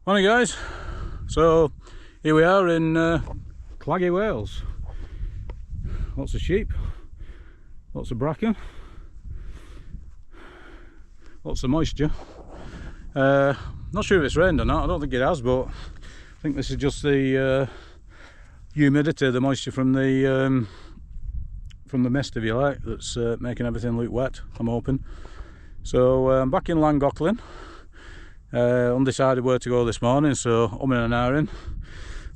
Morning guys, so here we are in claggy Wales. Lots of sheep, lots of bracken, lots of moisture. Not sure if it's rained or not, I don't think it has, but I think this is just the humidity, the moisture from the mist, if you like, that's making everything look wet, I'm hoping. So I'm back in Llangollen. Undecided where to go this morning, so I'm in an ahhing.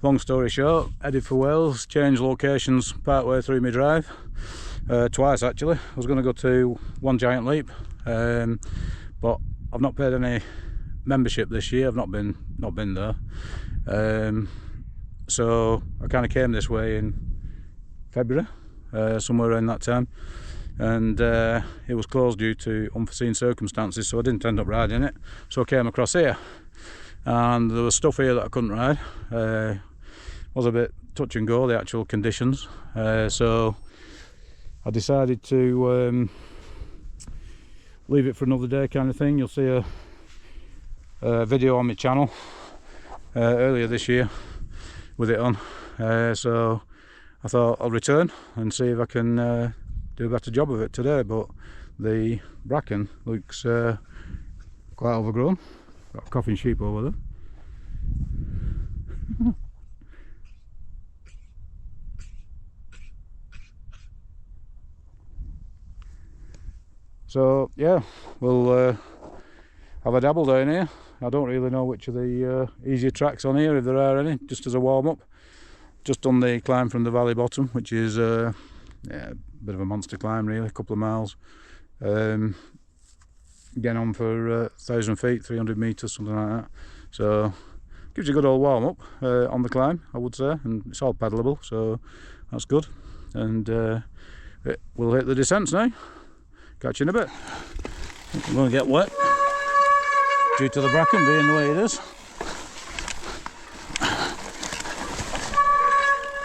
Long story short, headed for Wales, changed locations part way through my drive, twice actually. I was going to go to One Giant Leap, but I've not paid any membership this year. I've not been there, so I kind of came this way in February, somewhere around that time, and it was closed due to unforeseen circumstances, so I didn't end up riding it. So I came across here, and there was stuff here that I couldn't ride. Was a bit touch and go, the actual conditions, so I decided to leave it for another day, kind of thing. You'll see a video on my channel earlier this year with it on, so I thought I'll return and see if I can do a better job of it today. But the bracken looks quite overgrown. Got a coughing sheep over there. So yeah, we'll have a dabble down here. I don't really know which of the easier tracks on here, if there are any, just as a warm-up. Just done the climb from the valley bottom, which is yeah, a bit of a monster climb really, a couple of miles. Getting on for 1,000 feet, 300 metres, something like that. So gives you a good old warm-up on the climb, I would say, and it's all pedalable, so that's good. And we'll hit the descents now. Catch you in a bit. I'm going to get wet due to the bracken being the way it is.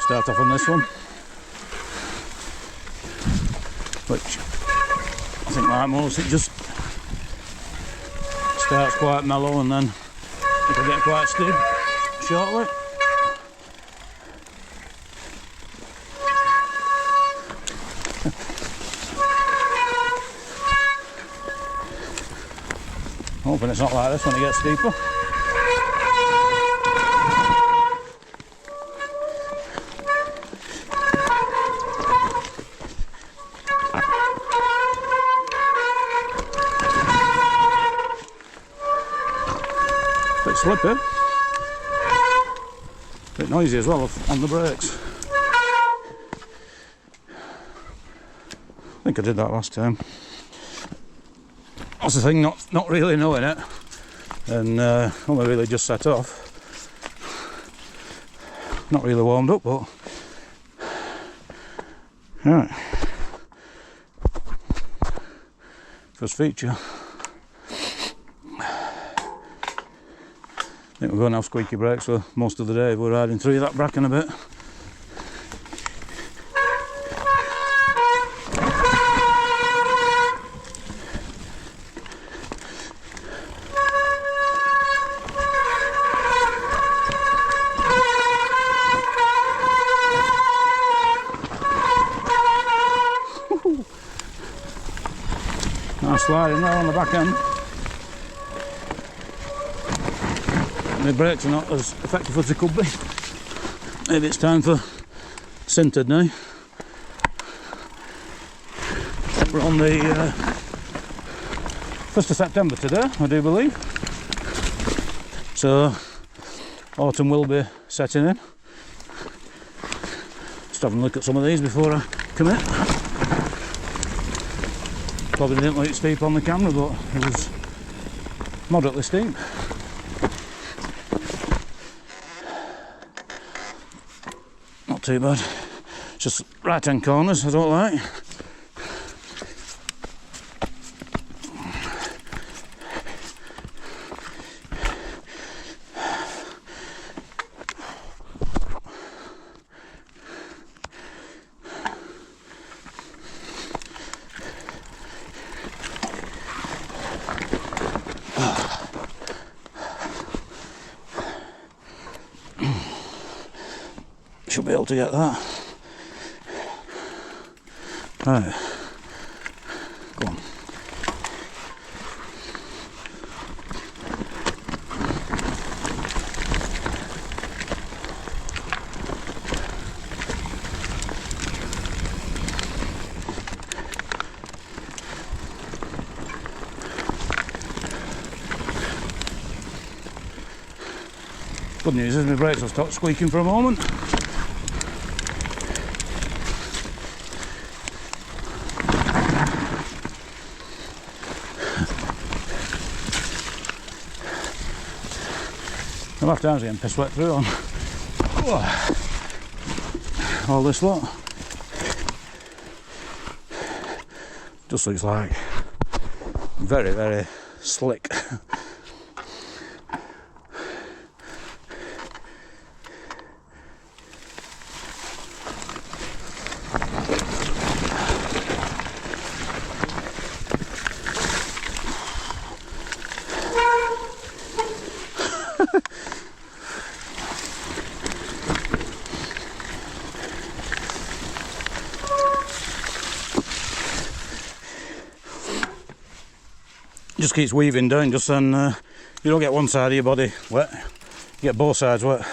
Start off on this one, which I think, like most, it just starts quite mellow and then it'll get quite steep shortly. Hoping it's not like this when it gets steeper. Bit slippy, bit noisy as well on the brakes. I think I did that last time. That's the thing, not really knowing it, and only really just set off. Not really warmed up, but right. First feature. I think we're going to have squeaky brakes for most of the day. We're riding through that bracken a bit. Nice sliding there on the back end. The brakes are not as effective as they could be. Maybe it's time for sintered now. We're on the 1st of September today, I do believe. So autumn will be setting in. Just having a look at some of these before I commit. Probably didn't look steep on the camera, but it was moderately steep. Not too bad. Just right hand corners I don't like. should be able to get that. Right, go on. Good news is my brakes will stop squeaking for a moment. The left arm's getting piss wet through on all this lot. Just looks like very, very slick. Just keeps weaving down, just then you don't get one side of your body wet, you get both sides wet.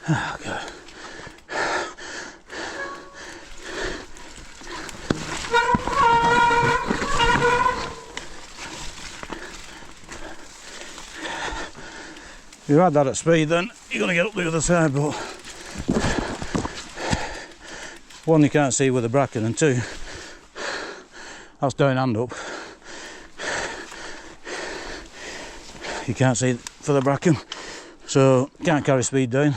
Oh, God. If you had that at speed, then you're going to get up the other side, but one, you can't see with the bracken, and two, that's down and up. You can't see for the bracken, so you can't carry speed down.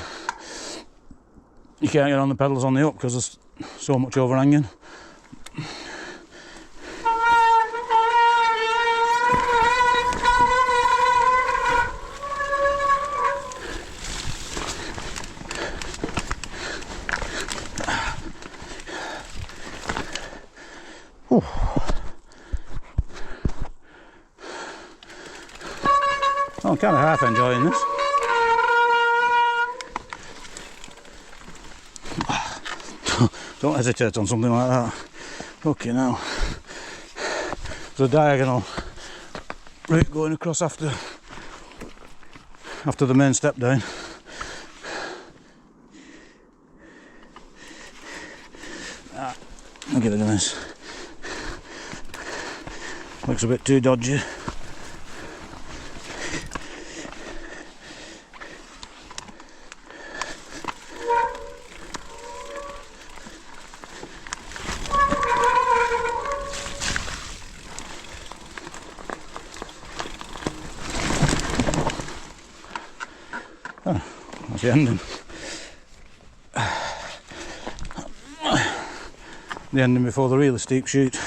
You can't get on the pedals on the up because there's so much overhanging. Whew. I'm kind of half enjoying this. Don't hesitate on something like that. Okay, now there's a diagonal route going across after the main step down. I'll get rid of this. Looks a bit too dodgy. Oh, that's the ending. The ending before the really steep chute.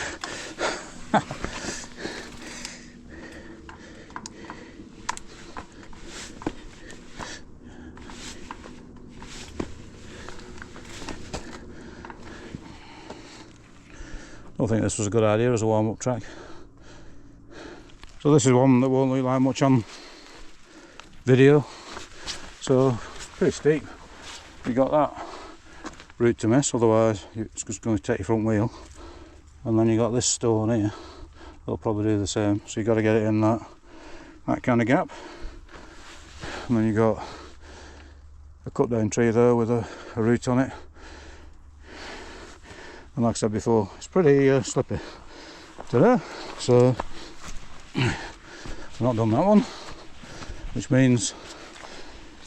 I think this was a good idea as a warm-up track. So this is one that won't look like much on video, so pretty steep. You got that route to miss, otherwise it's just going to take your front wheel. And then you got this stone here, they'll probably do the same, so you got to get it in that kind of gap. And then you got a cut down tree there with a root on it. And like I said before, it's pretty slippy today, so I've not done that one, which means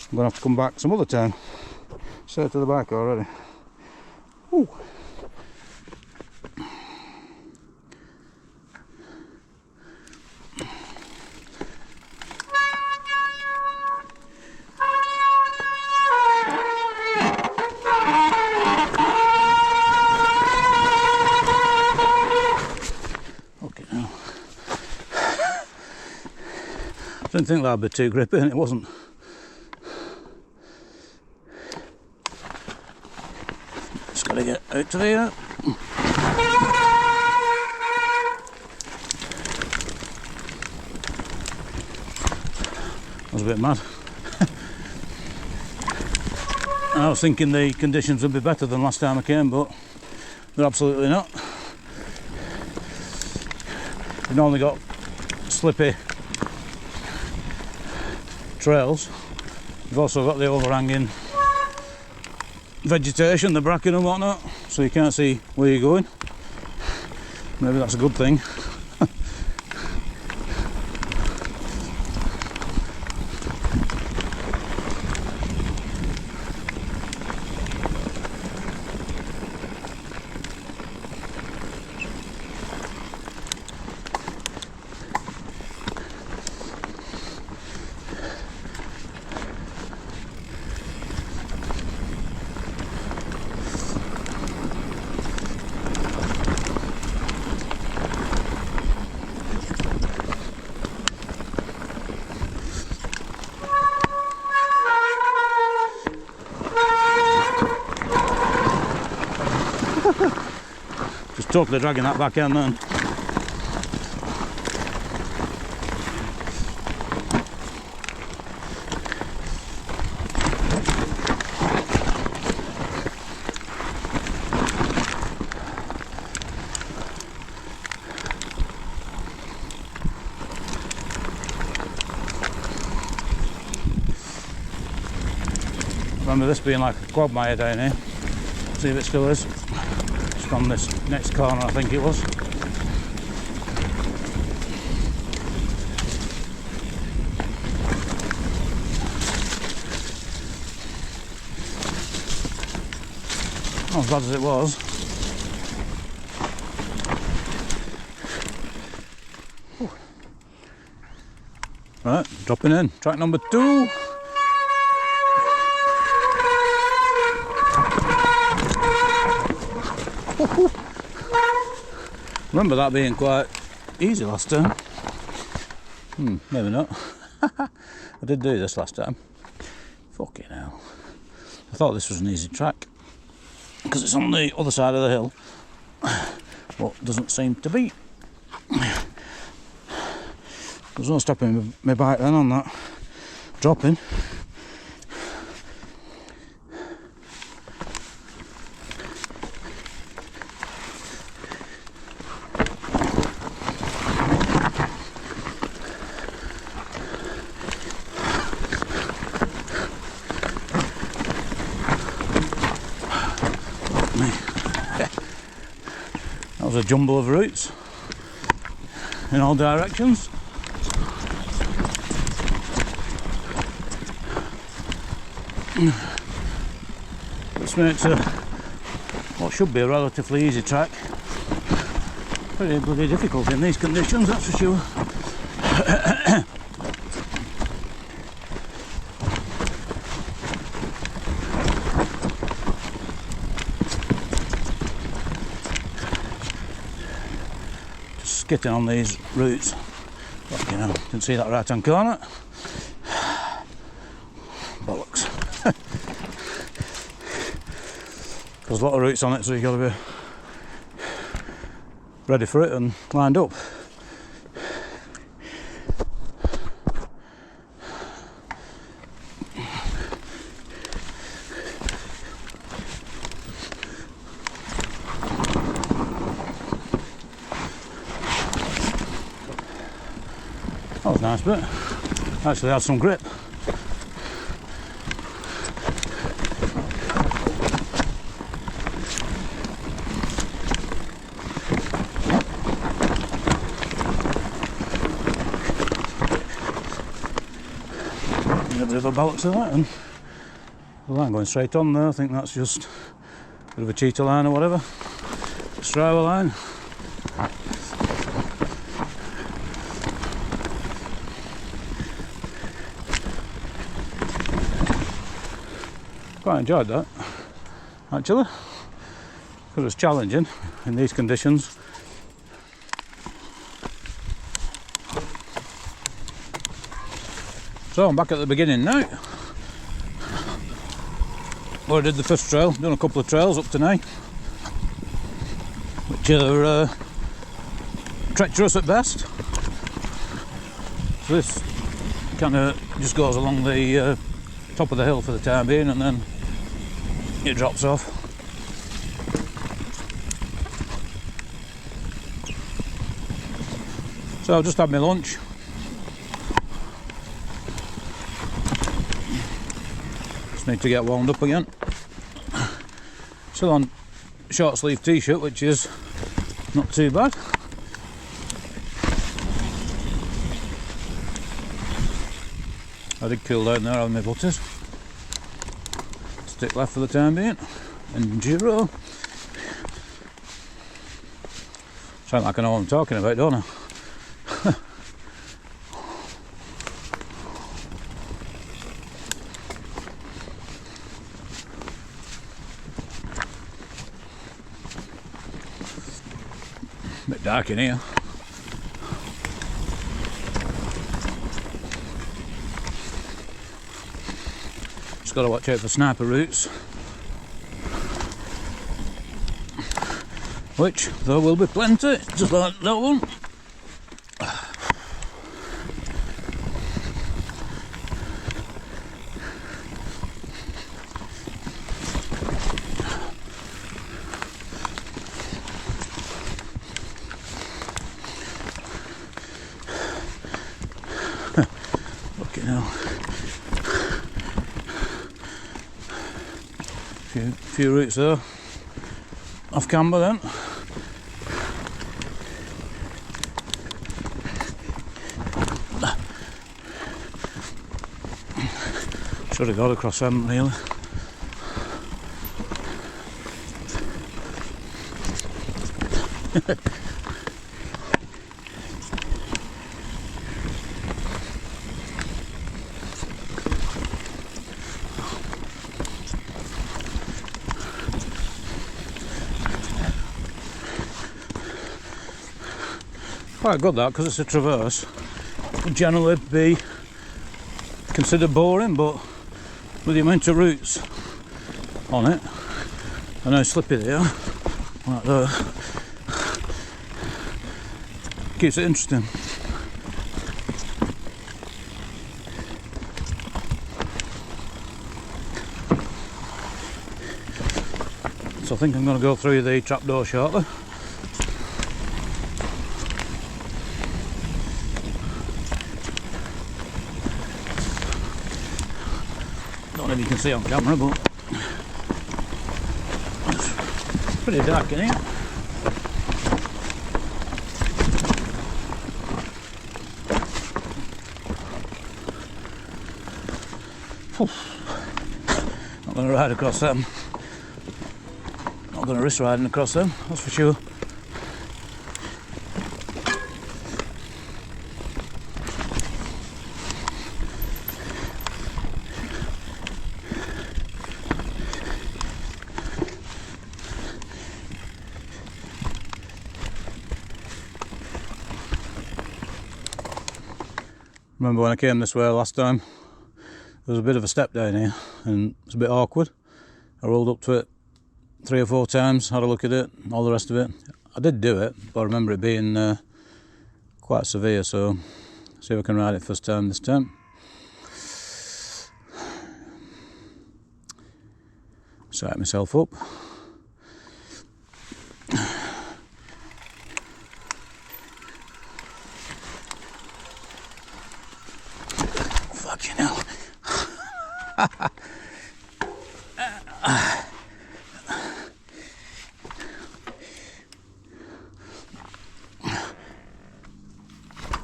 I'm going to have to come back some other time. Straight to the bike already. Ooh. I didn't think that'd be too grippy, and it wasn't. Just got to get out to there. I was a bit mad. I was thinking the conditions would be better than last time I came, but they're absolutely not. We've only got slippy trails. You've also got the overhanging vegetation, the bracken and whatnot, so you can't see where you're going. Maybe that's a good thing. Just totally dragging that back end then. Remember this being like a quagmire down here. See if it still is. Just on this next corner, I think it was. Not as bad as it was. Whew. Right, dropping in. Track number 2. Remember that being quite easy last time. Maybe not. I did do this last time. Fucking hell. I thought this was an easy track because it's on the other side of the hill, but doesn't seem to be. There's no stopping my bike then on that dropping. That was a jumble of routes in all directions. This makes what should be a relatively easy track pretty bloody difficult in these conditions, that's for sure. Skitting on these routes. Fucking hell, didn't see that right hand corner. Bollocks. There's a lot of routes on it, so you've got to be ready for it and lined up. That was a nice bit. Actually had some grip. Get a bit of a balance of that, and the line going straight on there. I think that's just a bit of a cheetah line or whatever. Striver line. Quite enjoyed that, actually, because it's challenging in these conditions. So I'm back at the beginning now. Well, I did the first trail, done a couple of trails up to now, which are treacherous at best. So this kind of just goes along the top of the hill for the time being, and then it drops off. So I've just had my lunch. Just need to get warmed up again. Still on short sleeve t-shirt, which is not too bad. I did cool down there on my butters. Stick left for the time being. Enduro. Sound like I know what I'm talking about, don't I? Bit dark in here. Just got to watch out for sniper routes, which there will be plenty, just like that one. Fucking hell. Few routes there. Off camber then. Should have got across them really. Quite good that, because it's a traverse. Would generally be considered boring, but with the amount of routes on it and how slippy they are, like there, keeps it interesting. So I think I'm going to go through the trapdoor shortly. Don't know if you can see on camera, but it's pretty dark in here. Not going to ride across them. Not going to risk riding across them, that's for sure. Remember when I came this way last time, there was a bit of a step down here and it's a bit awkward. I rolled up to it 3 or 4 times, had a look at it, all the rest of it. I did do it, but I remember it being quite severe, so see if I can ride it first time this time. Set myself up. Fucking hell.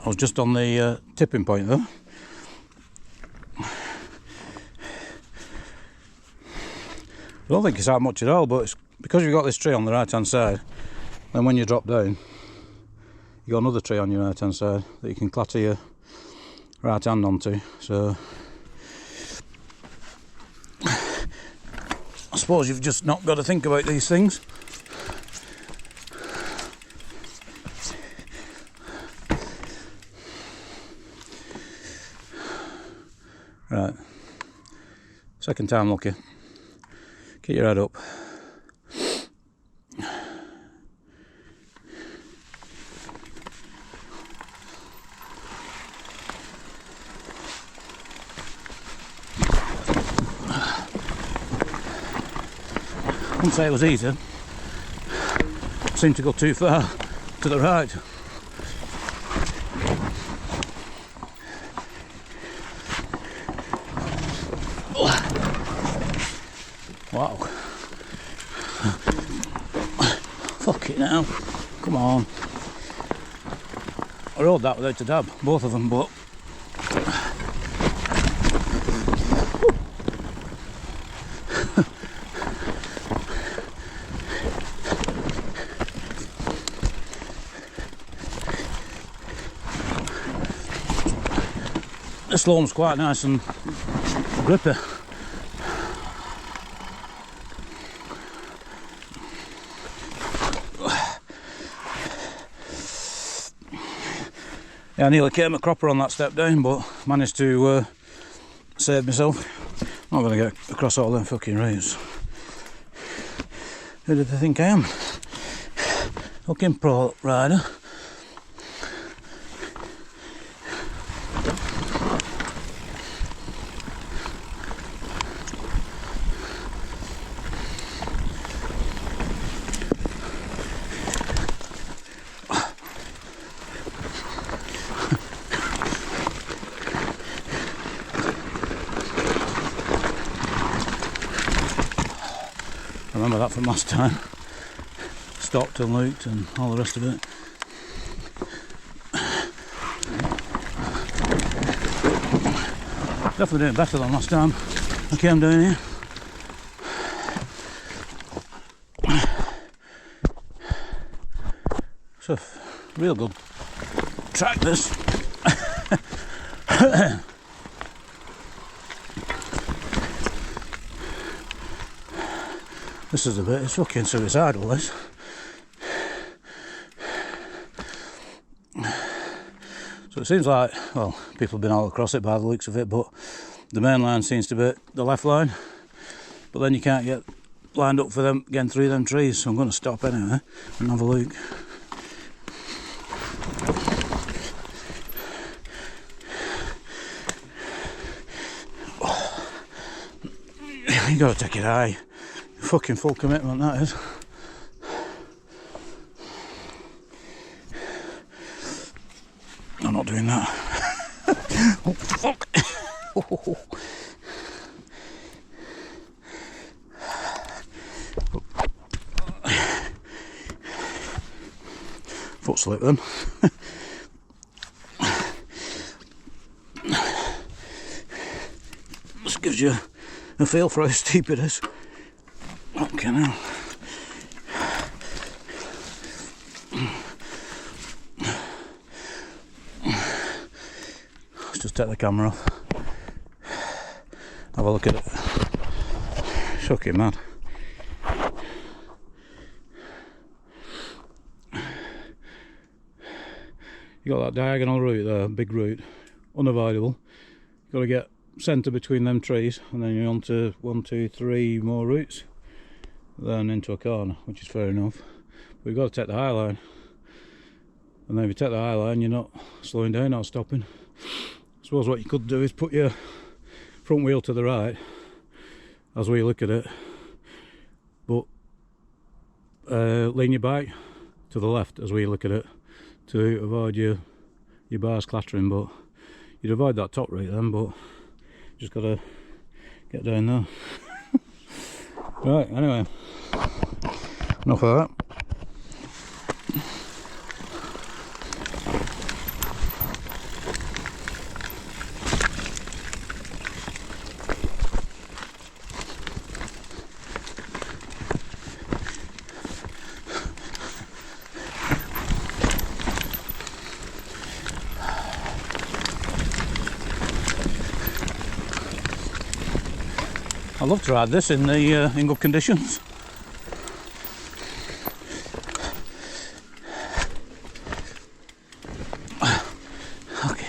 I was just on the tipping point though. I don't think it's that much at all, but it's because you've got this tree on the right hand side, then when you drop down you've got another tree on your right hand side that you can clatter your right hand onto, so I suppose you've just not got to think about these things. Right, second time lucky. Keep your head up. wouldn't say it was easy. Seemed to go too far to the right. Wow. Fuck it now. Come on. I rode that without a dab, both of them, but this loam's quite nice and grippy. Yeah, I nearly came a cropper on that step down, but managed to save myself. I'm not going to get across all them fucking roots. Who do they think I am? Fucking pro rider. Remember that from last time. Stopped and looked and all the rest of it. Definitely doing better than last time I came down here. It's a real good track, this. This is a bit, it's fucking suicidal, this. So it seems like, well, people have been all across it by the looks of it, but the main line seems to be the left line. But then you can't get lined up for them getting through them trees, so I'm going to stop anyway and have a look. You gotta take it high. Fucking full commitment, that is. I'm not doing that. Oh, fuck! Foot slip then. This gives you a feel for how steep it is. Okay, now. Let's just take the camera off. Have a look at it. Shocking, man. You got that diagonal route there, big route, unavoidable. You've got to get centre between them trees, and then you're on to 1, 2, 3 more routes. Then into a corner, which is fair enough. But you've got to take the high line. And then if you take the high line, you're not slowing down or stopping. I suppose what you could do is put your front wheel to the right as we look at it, but lean your bike to the left as we look at it to avoid your bars clattering. But you'd avoid that top route then, but just got to get down there. Right, anyway, enough of that. I'd love to ride this in good conditions. Okay.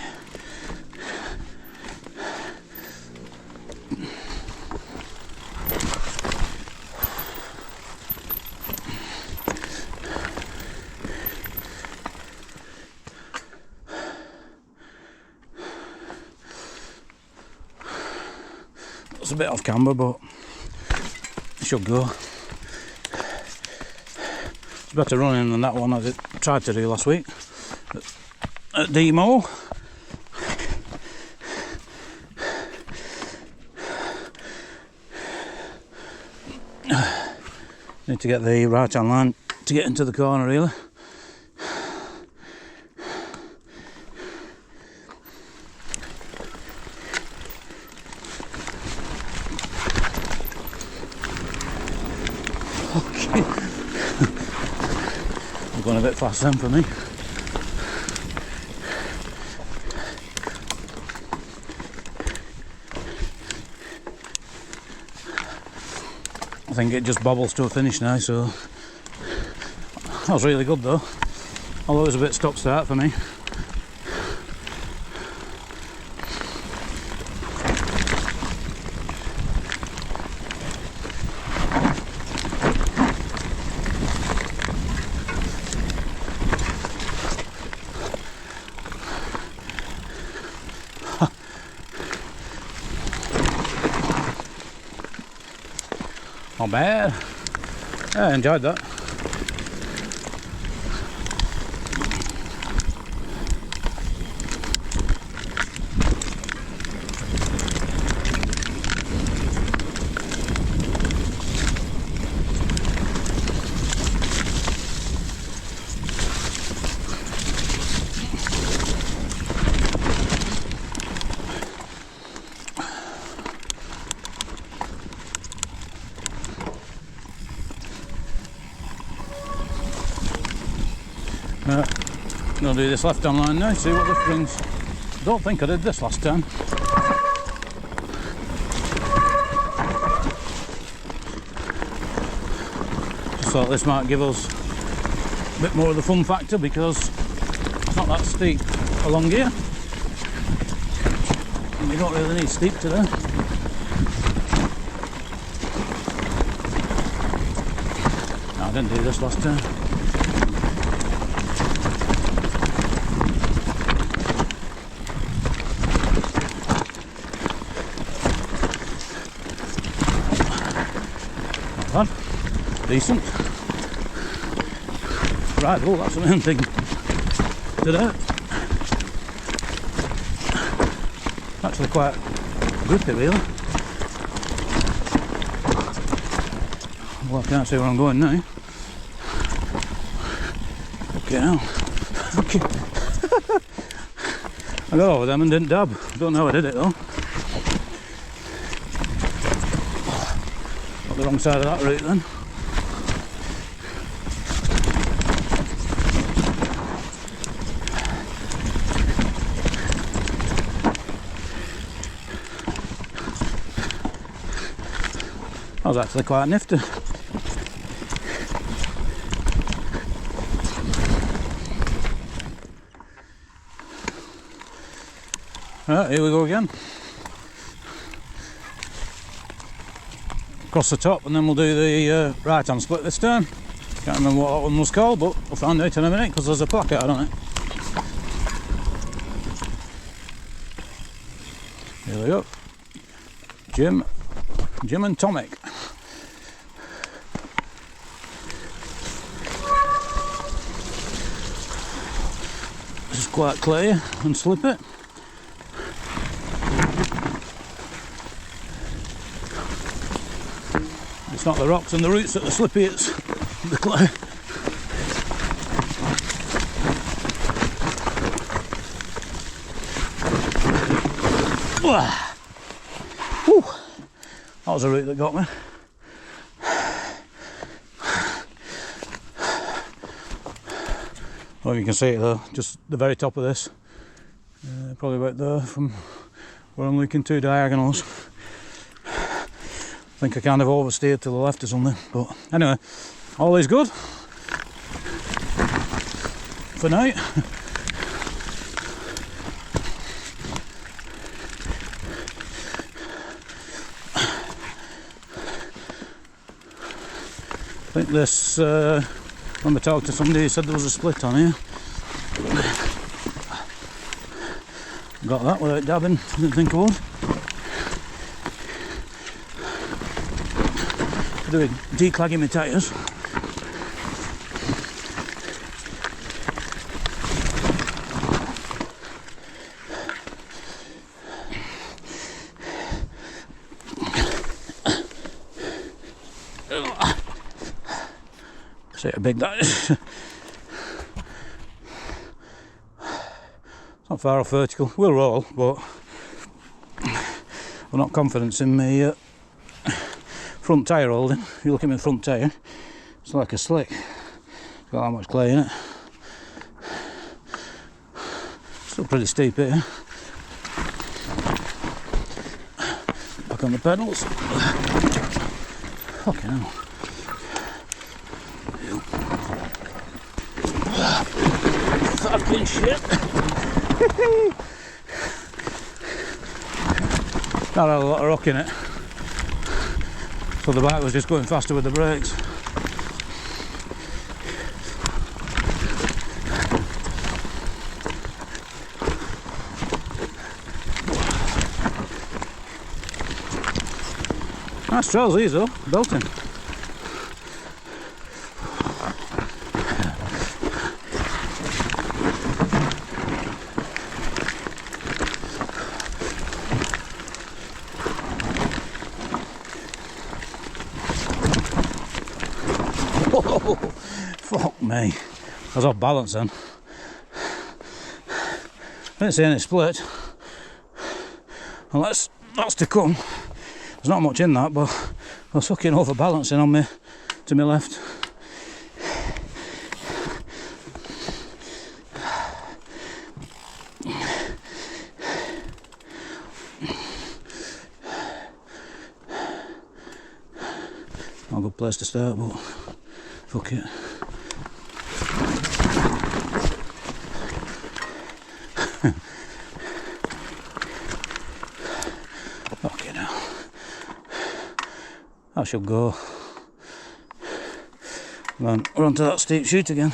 It's a bit off camber, but it should go. It's better running than that one as it tried to do last week at demo. Need to get the right hand line to get into the corner really. Okay. I'm going a bit fast then for me. I think it just bobbles to a finish now, so that was really good though, although it was a bit stop start for me. Not bad. Yeah, I enjoyed that. I'm going to do this left hand line now, see what this brings. Don't think I did this last time. Just thought this might give us a bit more of the fun factor because it's not that steep along here. And you don't really need steep today. No, I didn't do this last time. Decent. Right, well that's the main thing today. Actually quite grippy really. Well, I can't see where I'm going now. Okay now. Okay. I got over them and didn't dab. Don't know how I did it though. Got the wrong side of that route then. That was actually quite nifty. Right, here we go again. Across the top and then we'll do the right hand split this time. Can't remember what that one was called, but we'll find out in a minute because there's a placket on it. Here we go. Jim and Tomic. This is quite clear and slippy. It's not the rocks and the roots that are slippy, it's the clay. Whew. That was a root that got me. Well, you can see it though, just the very top of this. Probably about there from where I'm looking, 2 diagonals. I think I kind of oversteered to the left or something, but anyway, all is good for now. I think this, when I talked to somebody, he said there was a split on here. Got that without dabbing, didn't think I would. Doing declagging my tyres. See how big that is. It's not far off vertical. We'll roll, but I'm not confident in my front tyre holding. If you look at my front tyre, it's like a slick. It's got that much clay in it. Still pretty steep here. Back on the pedals. Fucking hell. Fucking shit. That had a lot of rock in it. So the bike was just going faster with the brakes. Nice trails these though, belting. Oh, fuck me. I was off balance then. I didn't see any split. Well, that's to come. There's not much in that, but I was fucking overbalancing on me to my left. Not a good place to start, but fuck it. Fucking hell. That should go. Then we're onto that steep chute again.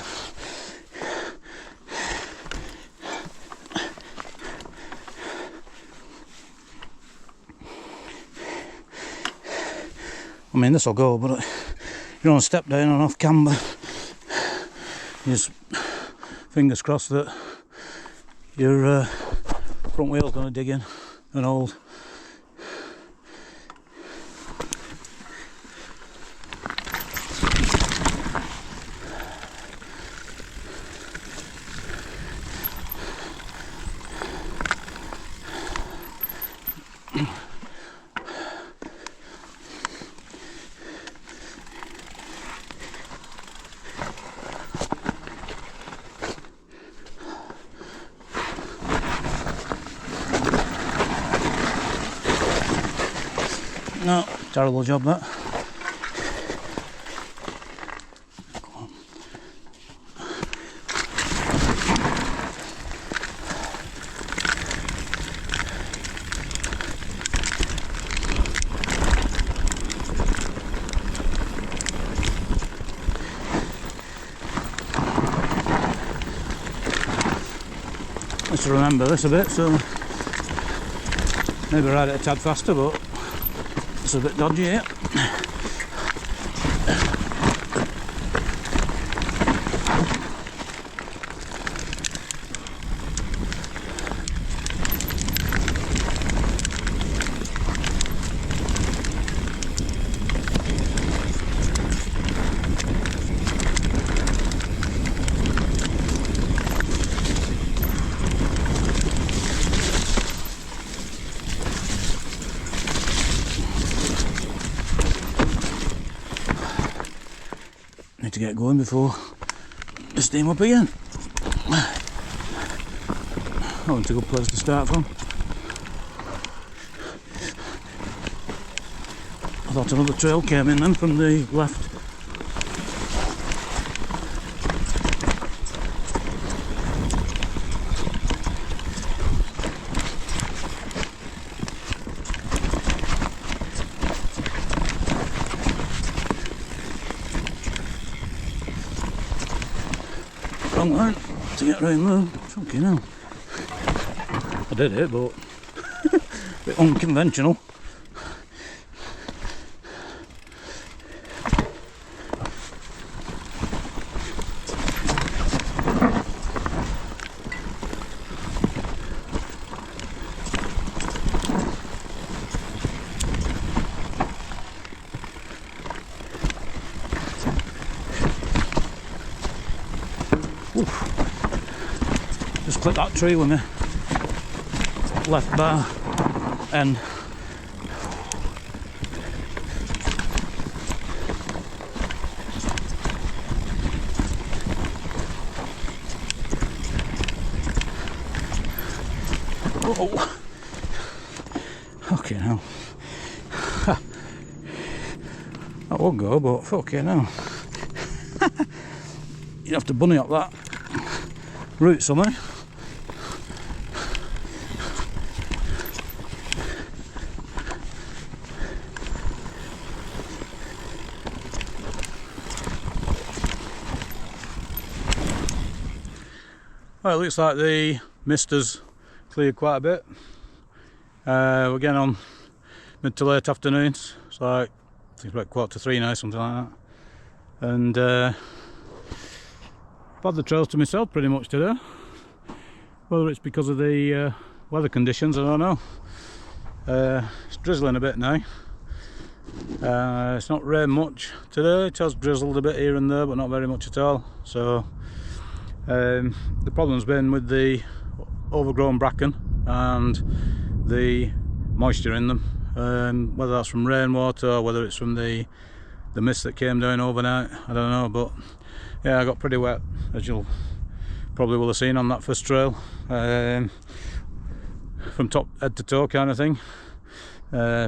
I mean, this will go, but you don't step down and off camber. Just fingers crossed that your front wheel's going to dig in and hold. No, terrible job that. Let's remember this a bit, so maybe ride it a tad faster, but it's a bit dodgy here. Need to get going before the steam up again. Oh, it's a good place to start from. I thought another trail came in then from the left. Wrong line to get round there. Fucking hell. I did it, but a bit unconventional. clip that tree with me left bar and oh, okay now. That would go, but fucking hell. You have to bunny up that root somewhere. Well, it looks like the mist has cleared quite a bit. We're getting on mid to late afternoons. It's like, I think it's about 2:45 now, something like that. And I've had the trails to myself pretty much today. Whether it's because of the weather conditions, I don't know. It's drizzling a bit now. It's not rained much today. It has drizzled a bit here and there, but not very much at all. So the problem's been with the overgrown bracken and the moisture in them. Whether that's from rainwater or whether it's from the mist that came down overnight, I don't know. But yeah, I got pretty wet, as you'll probably will have seen on that first trail, from top head to toe kind of thing.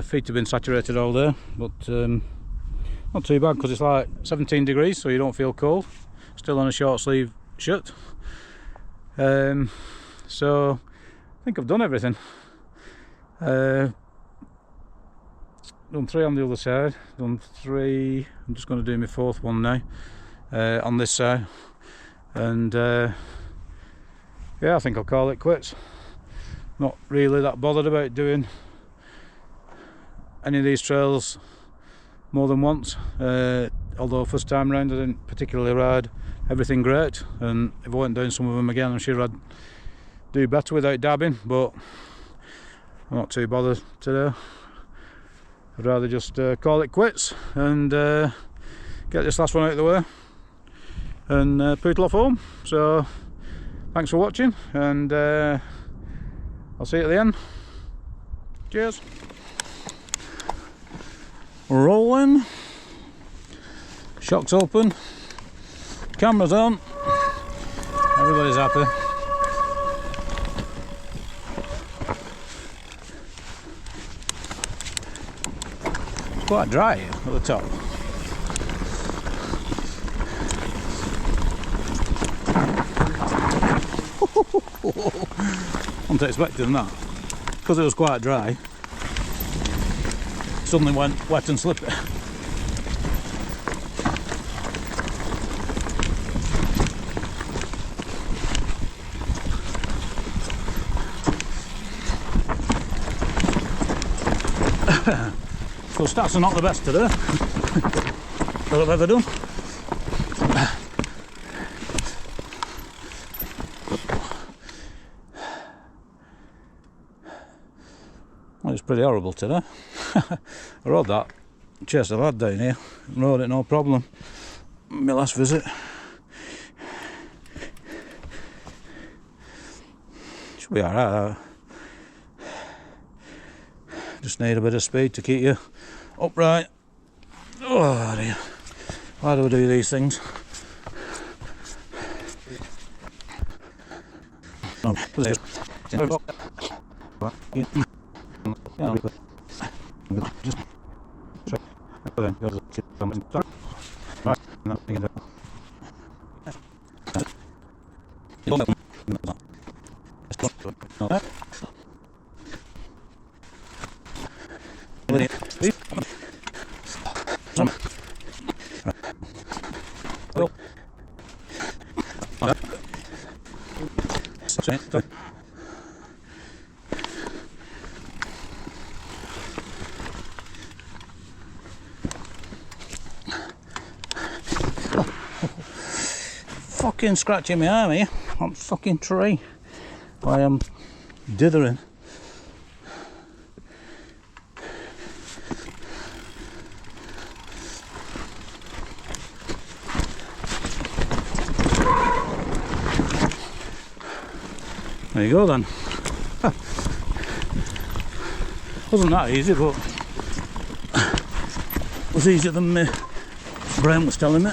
Feet have been saturated all day, but not too bad because it's like 17 degrees, so you don't feel cold. Still on a short sleeve shirt. So I think I've done everything. Done 3 on the other side, done 3, I'm just going to do my 4th one now, on this side, and yeah, I think I'll call it quits. Not really that bothered about doing any of these trails more than once, although first time round I didn't particularly ride everything great, and if I went down some of them again I'm sure I'd do better without dabbing, but I'm not too bothered today. I'd rather just call it quits and get this last one out of the way and poodle off home. So thanks for watching, and I'll see you at the end. Cheers. Rolling, shocks open, cameras on, everybody's happy. It's quite dry here at the top. Wasn't expecting that, because it was quite dry. Suddenly went wet and slippery. So stats are not the best today that I've ever done. Well, it's pretty horrible today. I rode that chase a lad down here, rode it no problem. My last visit. Should be alright. Just need a bit of speed to keep you upright. Oh dear, why do we do these things? Fucking scratching my arm here on fucking tree while I'm dithering. There you go then. Wasn't that easy, but it was easier than my brain was telling me.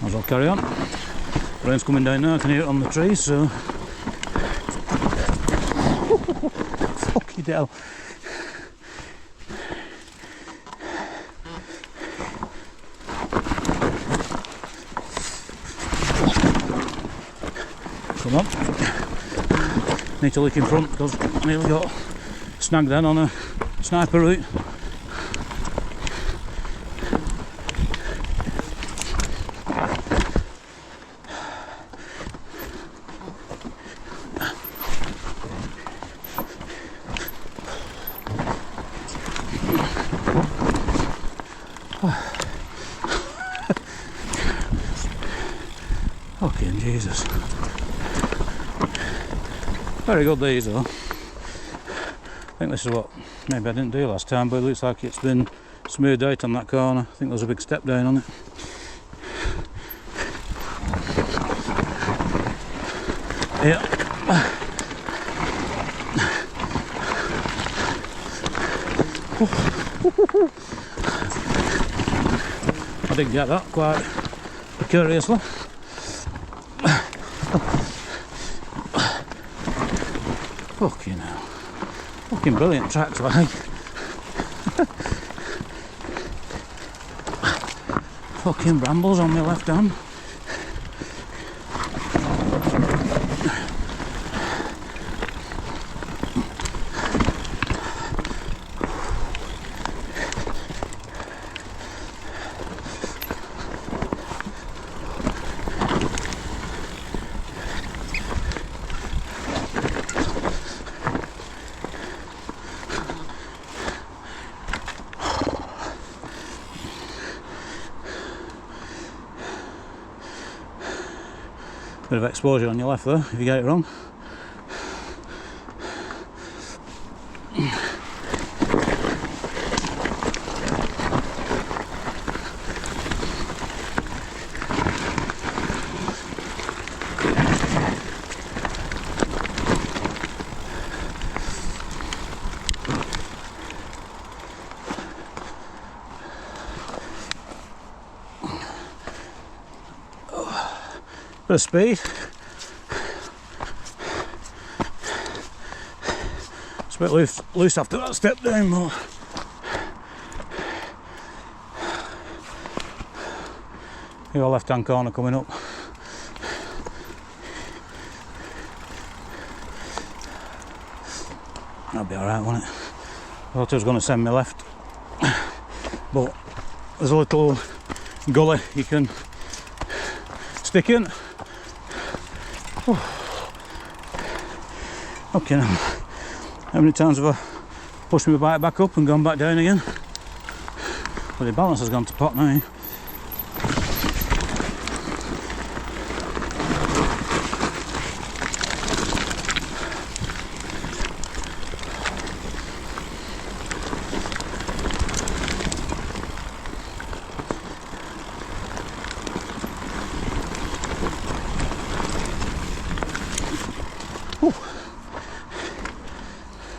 Might as well carry on. Rain's coming down now, I can hear it on the trees, so... Fucking hell. Come on. Need to look in front because I nearly got snagged then on a sniper route. Fucking Jesus. Very good these though. I think this is what maybe I didn't do last time, but it looks like it's been smoothed out on that corner. I think there's a big step down on it. Yeah. I did get that quite curiously. Fucking hell. Fucking brilliant tracks, like. Fucking brambles on my left hand. Bit of exposure on your left though, if you get it wrong. Bit of speed. It's a bit loose after that step down, but your left hand corner coming up. That'll be alright, won't it? I thought I was going to send me left, but there's a little gully you can stick in. Okay, now, how many times have I pushed my bike back up and gone back down again? Well, the balance has gone to pot now.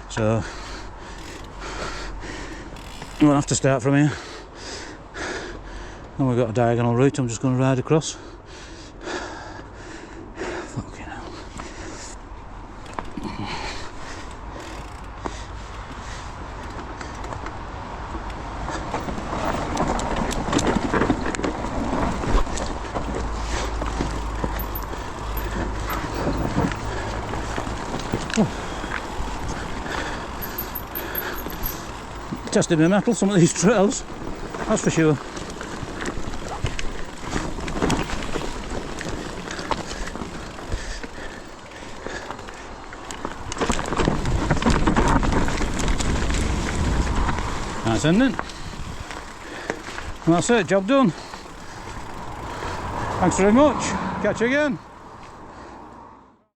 So we won't have to start from here. And we've got a diagonal route I'm just going to ride across. Fucking hell. Tested my metal, some of these trails, that's for sure. Nice ending. And that's it, job done. Thanks very much. Catch you again.